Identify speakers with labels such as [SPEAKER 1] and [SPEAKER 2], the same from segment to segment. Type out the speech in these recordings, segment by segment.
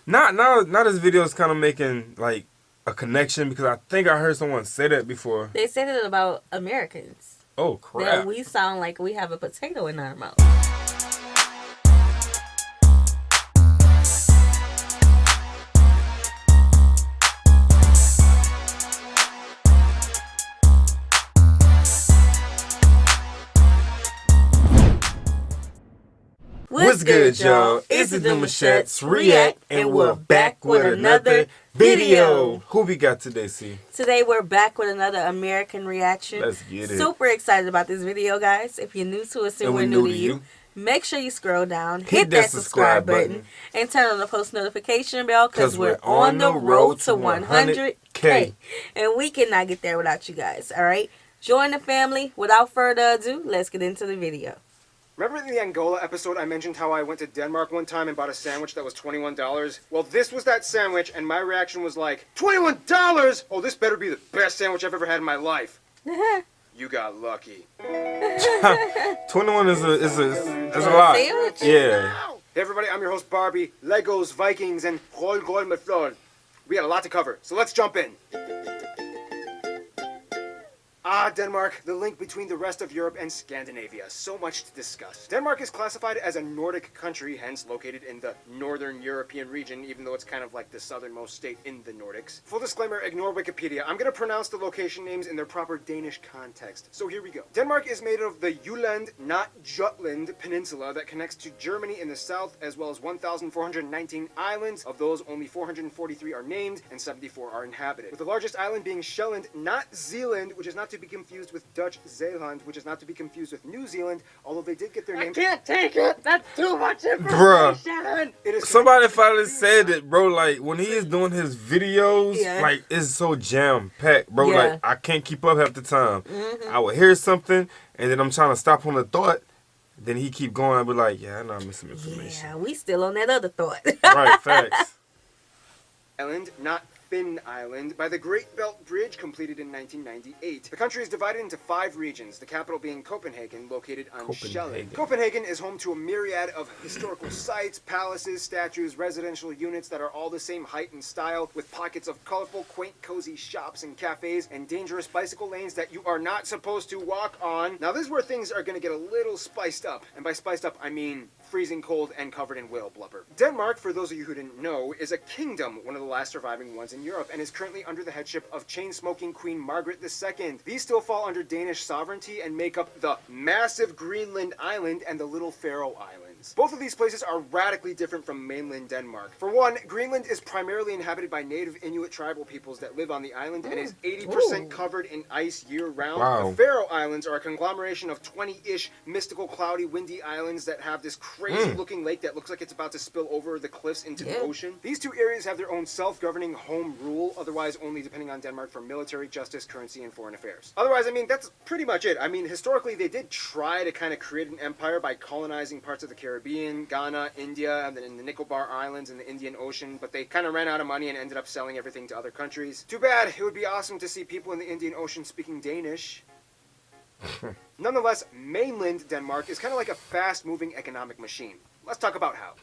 [SPEAKER 1] Now this video is kind of making like a connection because I think I heard someone say that before.
[SPEAKER 2] They said it about Americans.
[SPEAKER 1] Oh crap!
[SPEAKER 2] That we sound like we have a potato in our mouth.
[SPEAKER 1] What's good, y'all? It's the Demouchets React, and we're back with another video. Who we got today, C?
[SPEAKER 2] Today we're back with another American reaction.
[SPEAKER 1] Let's get it.
[SPEAKER 2] Super excited about this video, guys. If you're new to us and we're new to you, make sure you scroll down, hit that subscribe button, and turn on the post notification bell because we're on the road to 100K. And we cannot get there without you guys, all right? Join the family. Without further ado, let's get into the video.
[SPEAKER 3] Remember in the Angola episode I mentioned how I went to Denmark one time and bought a sandwich that was $21? Well, this was that sandwich, and my reaction was like, $21? Oh, this better be the best sandwich I've ever had in my life. You got lucky.
[SPEAKER 1] 21 is a lot.
[SPEAKER 2] Sandwich?
[SPEAKER 1] Yeah.
[SPEAKER 3] Hey everybody, I'm your host Barbie, Legos, Vikings, and Roll Method. We got a lot to cover, so let's jump in. Ah, Denmark, the link between the rest of Europe and Scandinavia. So much to discuss. Denmark is classified as a Nordic country, hence located in the Northern European region, even though it's kind of like the southernmost state in the Nordics. Full disclaimer, ignore Wikipedia. I'm going to pronounce the location names in their proper Danish context. So here we go. Denmark is made of the Jutland, not Jutland, peninsula that connects to Germany in the south, as well as 1,419 islands. Of those, only 443 are named, and 74 are inhabited. With the largest island being Sjælland, not Zealand, which is not to be confused with Dutch Zeeland, which is not to be confused with New Zealand, although they did get their name.
[SPEAKER 2] I can't take it! That's too much information!
[SPEAKER 1] Bruh. Somebody finally said it, bro. Like, when he is doing his videos, like, it's so jam-packed, bro.
[SPEAKER 2] Yeah.
[SPEAKER 1] Like, I can't keep up half the time. I would hear something, and then I'm trying to stop on the thought. Then he keep going, I'd be like, yeah, I know I'm missing information.
[SPEAKER 2] Yeah, we still on that other thought.
[SPEAKER 1] Right, facts.
[SPEAKER 3] Island, not Finn Island, by the Great Belt Bridge completed in 1998. The country is divided into 5 regions, the capital being Copenhagen, located on Sjælland. Copenhagen is home to a myriad of historical sites, palaces, statues, residential units that are all the same height and style, with pockets of colorful, quaint, cozy shops and cafes, and dangerous bicycle lanes that you are not supposed to walk on. Now this is where things are going to get a little spiced up, and by spiced up I mean freezing cold and covered in whale blubber. Denmark, for those of you who didn't know, is a kingdom, one of the last surviving ones in Europe, and is currently under the headship of chain-smoking Queen Margaret II. These still fall under Danish sovereignty and make up the massive Greenland Island and the little Faroe Islands. Both of these places are radically different from mainland Denmark. For one, Greenland is primarily inhabited by native Inuit tribal peoples that live on the island and is 80% covered in ice year-round.
[SPEAKER 1] Wow.
[SPEAKER 3] The Faroe Islands are a conglomeration of 20-ish mystical, cloudy, windy islands that have this crazy-looking lake that looks like it's about to spill over the cliffs into the ocean. These two areas have their own self-governing home rule, otherwise only depending on Denmark for military, justice, currency, and foreign affairs. Otherwise, I mean, that's pretty much it. I mean, historically, they did try to kind of create an empire by colonizing parts of the Caribbean, Ghana, India, and then in the Nicobar Islands in the Indian Ocean, but they kind of ran out of money and ended up selling everything to other countries. Too bad. It would be awesome to see people in the Indian Ocean speaking Danish. Nonetheless, mainland Denmark is kind of like a fast-moving economic machine. Let's talk about how.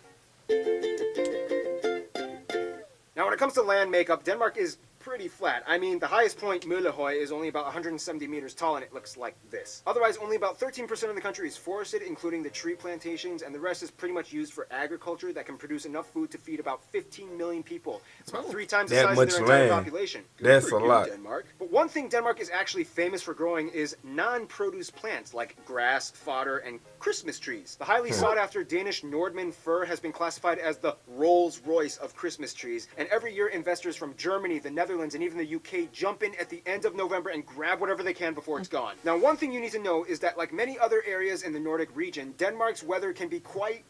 [SPEAKER 3] Now, when it comes to land makeup, Denmark is pretty flat. I mean, the highest point, Møllehøj, is only about 170 meters tall, and it looks like this. Otherwise, only about 13% of the country is forested, including the tree plantations, and the rest is pretty much used for agriculture that can produce enough food to feed about 15 million people. It's about 3 times the size of their entire population.
[SPEAKER 1] That's a lot.
[SPEAKER 3] Denmark. But one thing Denmark is actually famous for growing is non-produce plants like grass, fodder, and Christmas trees. The highly sought-after Danish Nordmann fir has been classified as the Rolls-Royce of Christmas trees, and every year investors from Germany, the Netherlands, and even the UK jump in at the end of November and grab whatever they can before it's gone. Now, one thing you need to know is that, like many other areas in the Nordic region, Denmark's weather can be quite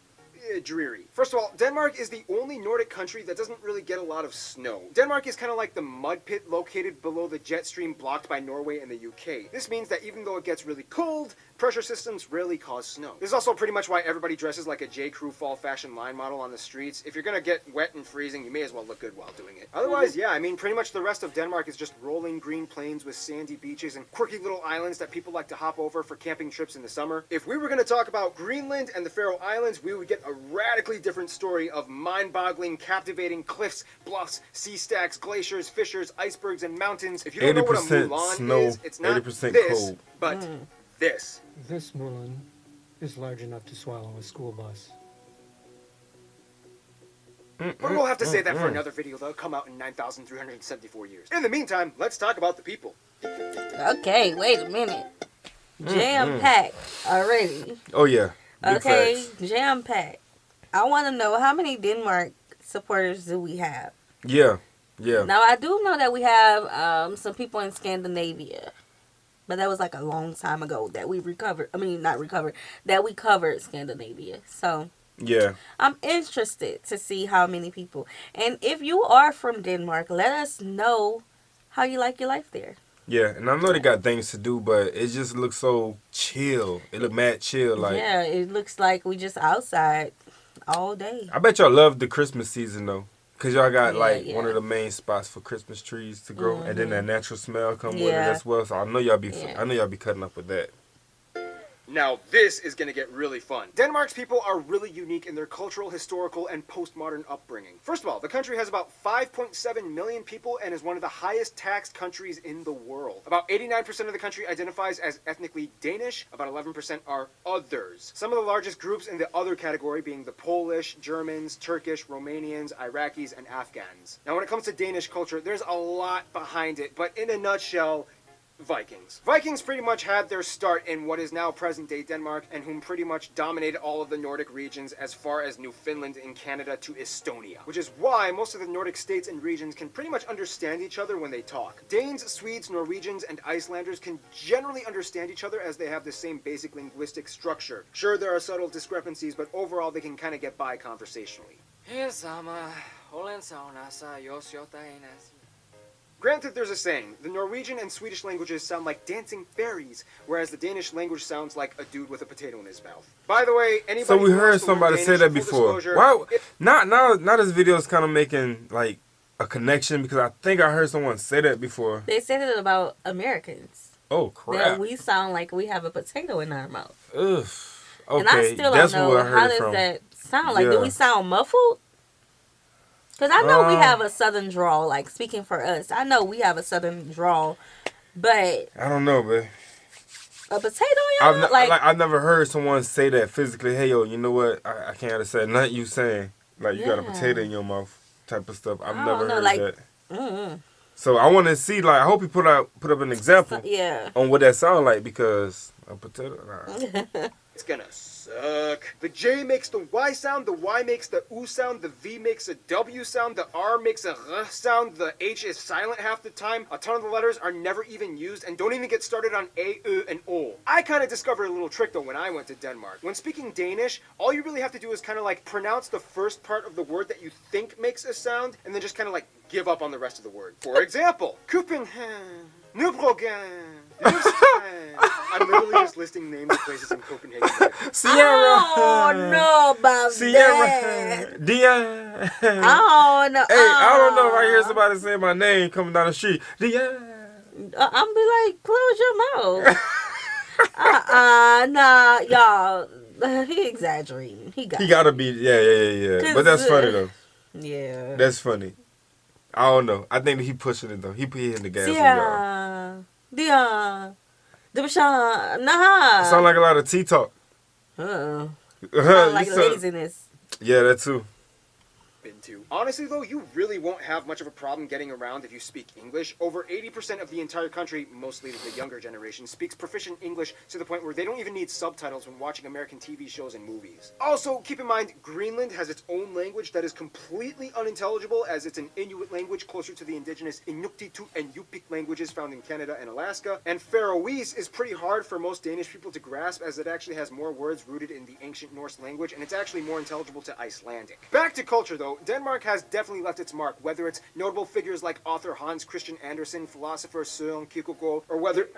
[SPEAKER 3] dreary. First of all, Denmark is the only Nordic country that doesn't really get a lot of snow. Denmark is kind of like the mud pit located below the jet stream blocked by Norway and the UK. This means that even though it gets really cold, Pressure systems rarely cause snow. This is also pretty much why everybody dresses like a J. Crew fall fashion line model on the streets. If you're gonna get wet and freezing, you may as well look good while doing it. Otherwise, yeah, I mean, pretty much the rest of Denmark is just rolling green plains with sandy beaches and quirky little islands that people like to hop over for camping trips in the summer. If we were gonna talk about Greenland and the Faroe Islands, we would get a radically different story of mind-boggling, captivating cliffs, bluffs, sea stacks, glaciers, fissures, icebergs, and mountains. If you don't know what a Mulan
[SPEAKER 1] snow,
[SPEAKER 3] is, it's not
[SPEAKER 1] 80%
[SPEAKER 3] this,
[SPEAKER 1] cold.
[SPEAKER 3] but this.
[SPEAKER 4] This Mulan is large enough to swallow a school bus.
[SPEAKER 3] But we'll have to say that for another video that'll come out in 9,374 years. In the meantime, let's talk about the people.
[SPEAKER 2] Okay, wait a minute. Jam-packed already.
[SPEAKER 1] Oh, yeah. Big
[SPEAKER 2] Okay,
[SPEAKER 1] facts.
[SPEAKER 2] jam-packed. I want to know, how many Denmark supporters do we have?
[SPEAKER 1] Yeah. Yeah.
[SPEAKER 2] Now, I do know that we have some people in Scandinavia. But that was like a long time ago that we recovered. I mean, not recovered. That we covered Scandinavia. So,
[SPEAKER 1] Yeah.
[SPEAKER 2] I'm interested to see how many people. And if you are from Denmark, let us know how you like your life there.
[SPEAKER 1] Yeah, and I know they got things to do, but it just looks so chill. It look mad chill. Like,
[SPEAKER 2] yeah, it looks like we just outside all day.
[SPEAKER 1] I bet y'all love the Christmas season, though. Because y'all got,
[SPEAKER 2] Yeah.
[SPEAKER 1] one of the main spots for Christmas trees to grow. And then that natural smell come with it
[SPEAKER 2] Yeah.
[SPEAKER 1] as well. So I know y'all be
[SPEAKER 2] Yeah.
[SPEAKER 1] I know y'all be cutting up with that.
[SPEAKER 3] Now this is going to get really fun. Denmark's people are really unique in their cultural, historical, and postmodern upbringing. First of all, the country has about 5.7 million people and is one of the highest taxed countries in the world. About 89% of the country identifies as ethnically Danish, about 11% are others. Some of the largest groups in the other category being the Polish, Germans, Turkish, Romanians, Iraqis, and Afghans. Now when it comes to Danish culture, there's a lot behind it, but in a nutshell, Vikings. Vikings pretty much had their start in what is now present-day Denmark and whom pretty much dominated all of the Nordic regions as far as Newfoundland and Canada to Estonia, which is why most of the Nordic states and regions can pretty much understand each other when they talk. Danes, Swedes, Norwegians, and Icelanders can generally understand each other as they have the same basic linguistic structure. Sure, there are subtle discrepancies, but overall they can kind of get by conversationally. Granted, there's a saying, the Norwegian and Swedish languages sound like dancing fairies, whereas the Danish language sounds like a dude with a potato in his mouth. By the way, anybody
[SPEAKER 1] So we
[SPEAKER 3] who
[SPEAKER 1] heard
[SPEAKER 3] wants to learn
[SPEAKER 1] somebody say
[SPEAKER 3] Danish,
[SPEAKER 1] that
[SPEAKER 3] full
[SPEAKER 1] before.
[SPEAKER 3] disclosure,
[SPEAKER 1] Wow. Now this video is kind of making, like, a connection because I think I heard someone say that before.
[SPEAKER 2] They said it about Americans.
[SPEAKER 1] Oh,
[SPEAKER 2] That
[SPEAKER 1] crap.
[SPEAKER 2] we sound like we have a potato in our mouth.
[SPEAKER 1] Ugh. Okay,
[SPEAKER 2] And I still
[SPEAKER 1] that's
[SPEAKER 2] don't know,
[SPEAKER 1] where I heard
[SPEAKER 2] how
[SPEAKER 1] it
[SPEAKER 2] does
[SPEAKER 1] from.
[SPEAKER 2] that sound? Like, do
[SPEAKER 1] Yeah.
[SPEAKER 2] we sound muffled? Because I know we have a southern drawl, like, speaking for us. I know we have a southern drawl, but
[SPEAKER 1] I don't know, man.
[SPEAKER 2] a potato, y'all?
[SPEAKER 1] I've never heard someone say that physically. Hey, yo, you know what? I can't understand nothing you saying. Like, you got a
[SPEAKER 2] Yeah.
[SPEAKER 1] potato in your mouth type of stuff. I've
[SPEAKER 2] I
[SPEAKER 1] never
[SPEAKER 2] don't know,
[SPEAKER 1] heard
[SPEAKER 2] like,
[SPEAKER 1] that. So I want to see, like, I hope you put up an example
[SPEAKER 2] yeah.
[SPEAKER 1] on what that sound like because a potato. Nah.
[SPEAKER 3] It's gonna suck. The J makes the Y sound, the Y makes the U sound, the V makes a W sound, the R makes a R sound, the H is silent half the time, a ton of the letters are never even used, and don't even get started on A, U, and O. I kind of discovered a little trick though when I went to Denmark. When speaking Danish, all you really have to do is kind of like pronounce the first part of the word that you think makes a sound, and then just kind of like give up on the rest of the word. For example, Copenhagen, Newbrogen, I'm literally just listing names of places in Copenhagen.
[SPEAKER 1] Sierra.
[SPEAKER 2] I don't know about that.
[SPEAKER 1] Sierra. Dia.
[SPEAKER 2] I don't know.
[SPEAKER 1] Hey, I don't know if I hear somebody say my name coming down the street. Dia.
[SPEAKER 2] I'm be like, close your mouth. Nah, y'all. He exaggerating. He gotta
[SPEAKER 1] be. Yeah. But that's funny though.
[SPEAKER 2] Yeah.
[SPEAKER 1] That's funny. I don't know. I think he pushing it though. He hitting the gas on y'all.
[SPEAKER 2] Dia. Nah.
[SPEAKER 1] Sound like a lot of T talk.
[SPEAKER 2] Sound
[SPEAKER 1] You
[SPEAKER 2] like
[SPEAKER 1] sound-
[SPEAKER 2] laziness.
[SPEAKER 1] Yeah, that too.
[SPEAKER 3] To. Honestly though, you really won't have much of a problem getting around if you speak English. Over 80% of the entire country, mostly the younger generation, speaks proficient English to the point where they don't even need subtitles when watching American TV shows and movies. Also, keep in mind, Greenland has its own language that is completely unintelligible as it's an Inuit language closer to the indigenous Inuktitut and Yupik languages found in Canada and Alaska. And Faroese is pretty hard for most Danish people to grasp as it actually has more words rooted in the ancient Norse language and it's actually more intelligible to Icelandic. Back to culture though, Denmark has definitely left its mark, whether it's notable figures like author Hans Christian Andersen, philosopher Søren Kierkegaard, or whether...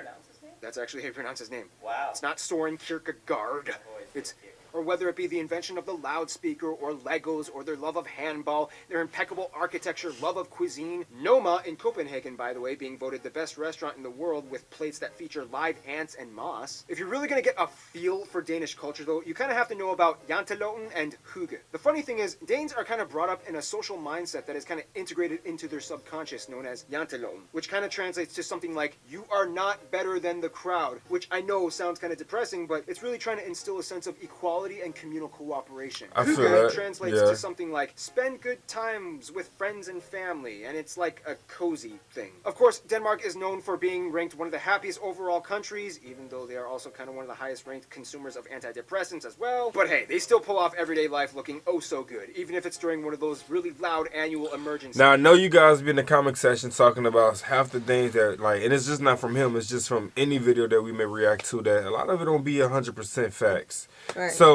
[SPEAKER 3] That's actually how you pronounce his name.
[SPEAKER 5] Wow.
[SPEAKER 3] It's not Soren Kierkegaard. It's... Or whether it be the invention of the loudspeaker, or Legos, or their love of handball, their impeccable architecture, love of cuisine. Noma in Copenhagen, by the way, being voted the best restaurant in the world with plates that feature live ants and moss. If you're really going to get a feel for Danish culture, though, you kind of have to know about janteloven and hygge. The funny thing is, Danes are kind of brought up in a social mindset that is kind of integrated into their subconscious, known as janteloven, which kind of translates to something like, you are not better than the crowd, which I know sounds kind of depressing, but it's really trying to instill a sense of equality and communal cooperation.
[SPEAKER 1] I feel that
[SPEAKER 3] translates to something like spend good times with friends and family, and it's like a cozy thing. Of course, Denmark is known for being ranked one of the happiest overall countries, even though they are also kind of one of the highest ranked consumers of antidepressants as well. But hey, they still pull off everyday life looking oh so good, even if it's during one of those really loud annual emergencies.
[SPEAKER 1] Now I know you guys be in the comic section talking about half the things that like, and it's just not from him, it's just from any video that we may react to, that a lot of it don't be 100% facts.
[SPEAKER 2] Right.
[SPEAKER 1] So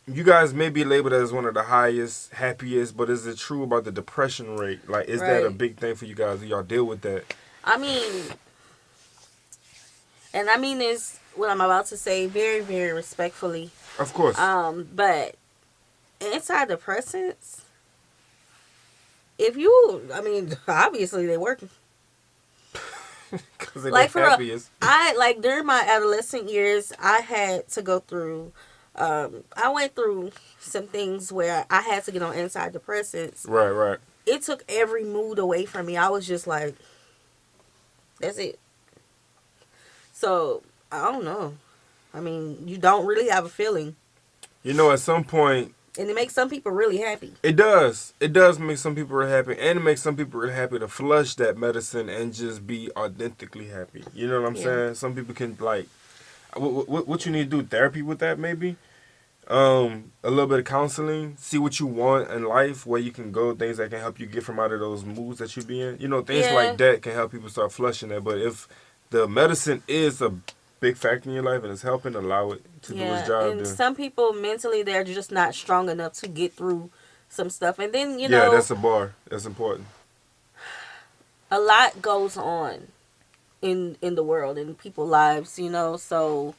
[SPEAKER 1] you guys may be labeled as one of the highest, happiest, but is it true about the depression rate? Like, is that a big thing for you guys? Do y'all deal with that?
[SPEAKER 2] I mean this, what I'm about to say, very, very respectfully.
[SPEAKER 1] Of course.
[SPEAKER 2] But antidepressants, obviously they work.
[SPEAKER 1] Because they're
[SPEAKER 2] like
[SPEAKER 1] the happiest.
[SPEAKER 2] During my adolescent years, I had to go through, I went through some things where I had to get on antidepressants.
[SPEAKER 1] Right.
[SPEAKER 2] It took every mood away from me. I was just like, that's it. So, I don't know. I mean, you don't really have a feeling.
[SPEAKER 1] You know, at some point...
[SPEAKER 2] And it makes some people really happy.
[SPEAKER 1] It does. It does make some people really happy. And it makes some people really happy to flush that medicine and just be authentically happy. You know what I'm saying? Some people can, like... What you need to do? Therapy with that, maybe? A little bit of counseling. See what you want in life, where you can go. Things that can help you get from out of those moods that you be in. You know, things like that can help people start flushing that. But if the medicine is a big factor in your life and it's helping, allow it to do its job.
[SPEAKER 2] And some people, mentally, they're just not strong enough to get through some stuff. And then, you
[SPEAKER 1] know... Yeah, that's
[SPEAKER 2] a
[SPEAKER 1] bar. That's important.
[SPEAKER 2] A lot goes on in the world, in people's lives, you know, so...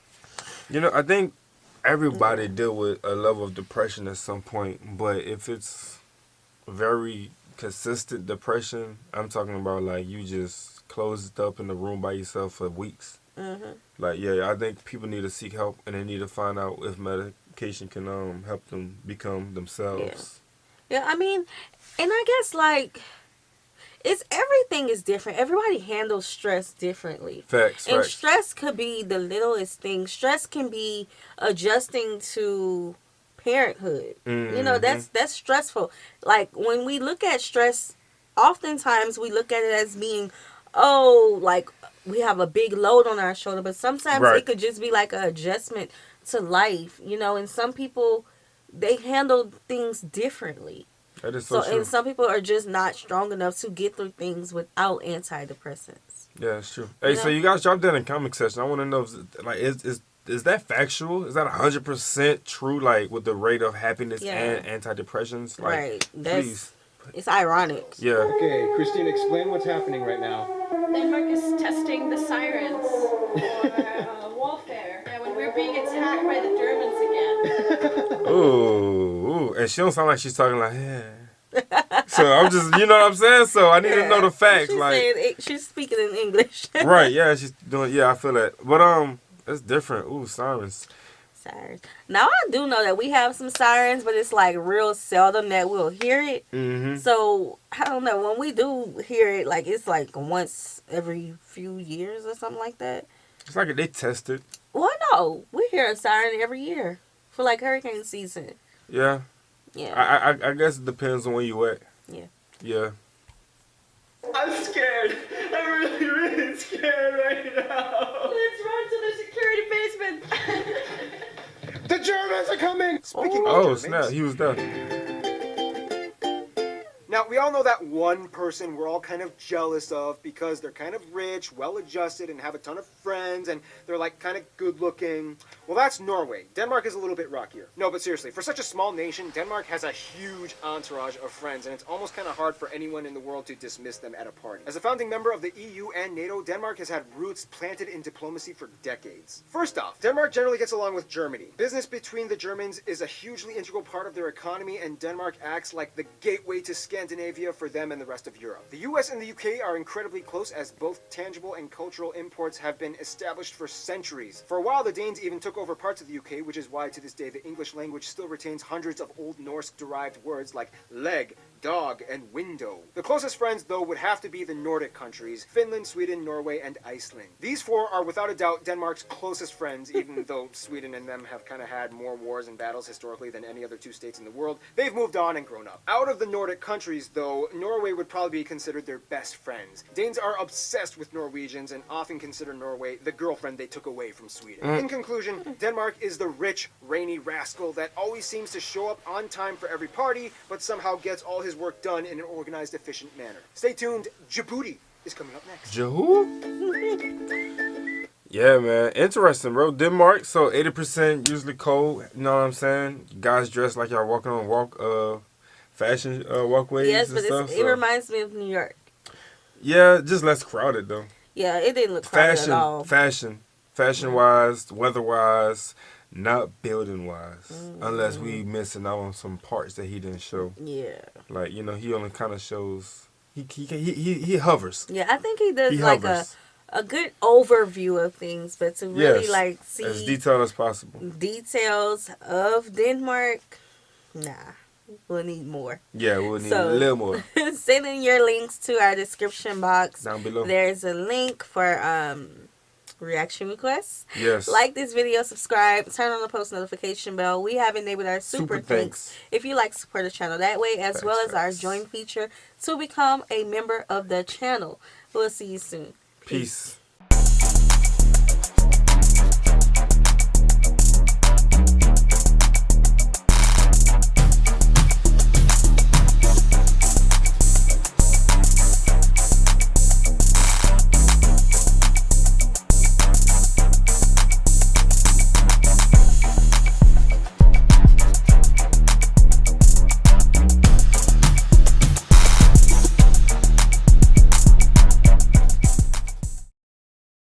[SPEAKER 1] You know, I think everybody deal with a level of depression at some point, but if it's very consistent depression, I'm talking about, like, you just closed up in the room by yourself for weeks.
[SPEAKER 2] Mm-hmm.
[SPEAKER 1] Like, I think people need to seek help, and they need to find out if medication can help them become themselves.
[SPEAKER 2] Yeah, I mean, and I guess, like, everything is different. Everybody handles stress differently.
[SPEAKER 1] Facts.
[SPEAKER 2] Stress could be the littlest thing. Stress can be adjusting to parenthood. Mm-hmm. You know, that's stressful. Like, when we look at stress, oftentimes we look at it as being, like, we have a big load on our shoulder, but sometimes it could just be like an adjustment to life, you know, and some people, they handle things differently.
[SPEAKER 1] That is so true.
[SPEAKER 2] And some people are just not strong enough to get through things without antidepressants.
[SPEAKER 1] Yeah, it's true. Hey, so you guys dropped that in the comment section. I want to know, is that factual? Is that 100% true, like, with the rate of happiness and antidepressants? Like,
[SPEAKER 2] right.
[SPEAKER 1] Please.
[SPEAKER 2] It's ironic.
[SPEAKER 1] Yeah.
[SPEAKER 3] Okay, Christine, explain what's happening right now.
[SPEAKER 6] Denmark is testing the sirens for warfare. Yeah, when we're being attacked by the Germans again.
[SPEAKER 1] Ooh, and she don't sound like she's talking like, So I'm just, you know what I'm saying? So I need to know the facts.
[SPEAKER 2] She's speaking in English.
[SPEAKER 1] Right, yeah, she's doing, I feel that. But it's different. Ooh, sirens.
[SPEAKER 2] Now I do know that we have some sirens, but it's like real seldom that we'll hear it.
[SPEAKER 1] Mm-hmm.
[SPEAKER 2] So I don't know, when we do hear it, like it's like once every few years or something like that.
[SPEAKER 1] It's like they test it.
[SPEAKER 2] Well, no, we hear a siren every year for like hurricane season.
[SPEAKER 1] Yeah. I guess it depends on where you at. Yeah.
[SPEAKER 5] I'm scared. I'm really, really scared right now.
[SPEAKER 6] Let's run to the security basement.
[SPEAKER 3] The Germans are coming! Speaking of
[SPEAKER 1] Germans.
[SPEAKER 3] Germans,
[SPEAKER 1] Snap, he was there.
[SPEAKER 3] Now, Now, we all know that one person we're all kind of jealous of because they're kind of rich, well-adjusted, and have a ton of friends, and they're like kind of good-looking. Well, that's Norway. Denmark is a little bit rockier. No, but seriously, for such a small nation, Denmark has a huge entourage of friends, and it's almost kind of hard for anyone in the world to dismiss them at a party. As a founding member of the EU and NATO, Denmark has had roots planted in diplomacy for decades. First off, Denmark generally gets along with Germany. Business between the Germans is a hugely integral part of their economy, and Denmark acts like the gateway to Scandinavia for them and the rest of Europe. The US and the UK are incredibly close, as both tangible and cultural imports have been established for centuries. For a while, the Danes even took over parts of the UK, which is why to this day the English language still retains hundreds of Old Norse-derived words like leg, dog, and window. The closest friends, though, would have to be the Nordic countries: Finland, Sweden, Norway, and Iceland. These four are without a doubt Denmark's closest friends, even though Sweden and them have kind of had more wars and battles historically than any other two states in the world. They've moved on and grown up. Out of the Nordic countries, though, Norway would probably be considered their best friends. Danes are obsessed with Norwegians and often consider Norway the girlfriend they took away from Sweden. In conclusion, Denmark is the rich, rainy rascal that always seems to show up on time for every party, but somehow gets all his work done in an organized, efficient manner. Stay tuned. Djibouti is coming up next.
[SPEAKER 1] Yeah, man. Interesting, bro. Denmark, so 80% usually cold. You know what I'm saying? Guys dress like y'all walking on fashion walkways.
[SPEAKER 2] Yes,
[SPEAKER 1] and
[SPEAKER 2] but
[SPEAKER 1] stuff,
[SPEAKER 2] it reminds me of New York.
[SPEAKER 1] Yeah, just less crowded, though.
[SPEAKER 2] Yeah, it didn't look crowded at all.
[SPEAKER 1] Fashion-wise, weather-wise, not building-wise. Unless we missing out on some parts that he didn't show.
[SPEAKER 2] Yeah.
[SPEAKER 1] Like, you know, he only kind of shows... He hovers.
[SPEAKER 2] Yeah, I think he does like a good overview of things, but to really like see
[SPEAKER 1] as detailed as possible
[SPEAKER 2] details of Denmark, nah, we'll need more.
[SPEAKER 1] Yeah, we'll need a little more.
[SPEAKER 2] Send in your links to our description box
[SPEAKER 1] down below.
[SPEAKER 2] There's a link for reaction requests.
[SPEAKER 1] Yes.
[SPEAKER 2] Like this video, subscribe, turn on the post notification bell. We have enabled our super thanks if you like to support the channel that way, as well as our join feature to become a member of the channel. We'll see you soon.
[SPEAKER 1] Peace.